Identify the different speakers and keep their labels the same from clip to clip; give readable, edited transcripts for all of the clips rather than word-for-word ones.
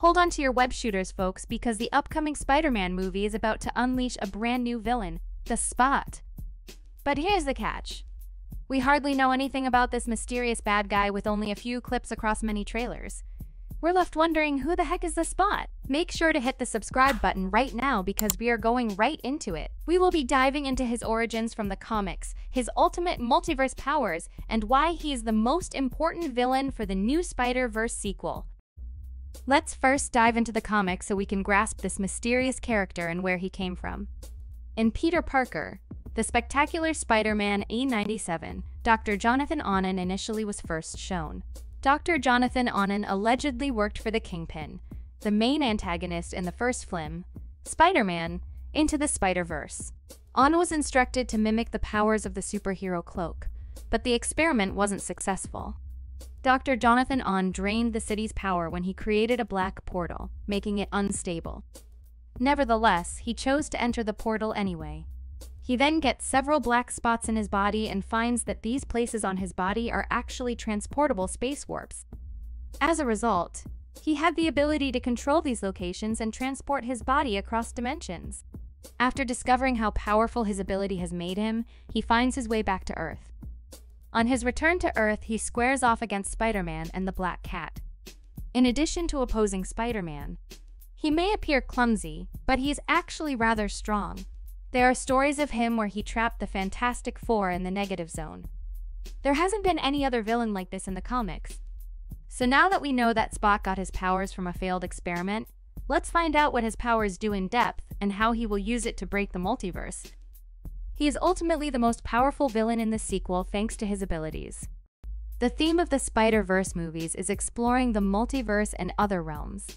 Speaker 1: Hold on to your web shooters, folks, because the upcoming Spider-Man movie is about to unleash a brand new villain, the Spot. But here's the catch. We hardly know anything about this mysterious bad guy with only a few clips across many trailers. We're left wondering, who the heck is the Spot? Make sure to hit the subscribe button right now because we are going right into it. We will be diving into his origins from the comics, his ultimate multiverse powers, and why he is the most important villain for the new Spider-Verse sequel. Let's first dive into the comics so we can grasp this mysterious character and where he came from. In Peter Parker, the Spectacular Spider-Man A97, Dr. Jonathan Onen initially was first shown. Dr. Jonathan Onen allegedly worked for the Kingpin, the main antagonist in the first film, Spider-Man, Into the Spider-Verse. Onen was instructed to mimic the powers of the superhero cloak, but the experiment wasn't successful. Dr. Jonathan Onen drained the city's power when he created a black portal, making it unstable. Nevertheless, he chose to enter the portal anyway. He then gets several black spots in his body and finds that these places on his body are actually transportable space warps. As a result, he had the ability to control these locations and transport his body across dimensions. After discovering how powerful his ability has made him, he finds his way back to Earth. On his return to Earth, he squares off against Spider-Man and the Black Cat. In addition to opposing Spider-Man, he may appear clumsy, but he is actually rather strong. There are stories of him where he trapped the Fantastic Four in the negative zone. There hasn't been any other villain like this in the comics. So now that we know that Spot got his powers from a failed experiment, let's find out what his powers do in depth and how he will use it to break the multiverse. He is ultimately the most powerful villain in the sequel thanks to his abilities. The theme of the Spider-Verse movies is exploring the multiverse and other realms,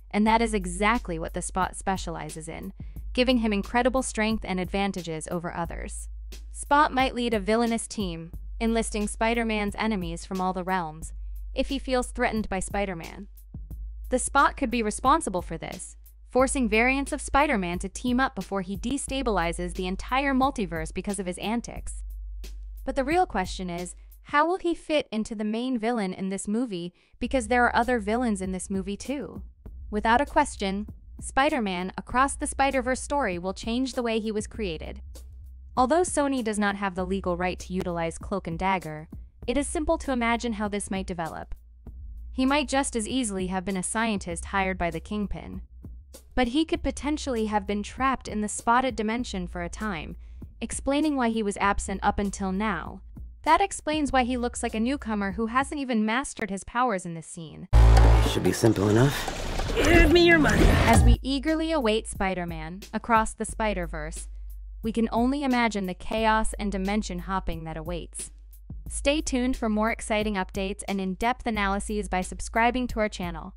Speaker 1: and that is exactly what the Spot specializes in, giving him incredible strength and advantages over others. Spot might lead a villainous team, enlisting Spider-Man's enemies from all the realms, if he feels threatened by Spider-Man. The Spot could be responsible for this, forcing variants of Spider-Man to team up before he destabilizes the entire multiverse because of his antics. But the real question is, how will he fit into the main villain in this movie, because there are other villains in this movie too? Without a question, Spider-Man Across the Spider-Verse story will change the way he was created. Although Sony does not have the legal right to utilize Cloak and Dagger, it is simple to imagine how this might develop. He might just as easily have been a scientist hired by the Kingpin. But he could potentially have been trapped in the spotted dimension for a time, explaining why he was absent up until now. That explains why he looks like a newcomer who hasn't even mastered his powers in this scene.
Speaker 2: Should be simple enough.
Speaker 3: Give me your money.
Speaker 1: As we eagerly await Spider-Man Across the Spider-Verse, we can only imagine the chaos and dimension hopping that awaits. Stay tuned for more exciting updates and in-depth analyses by subscribing to our channel.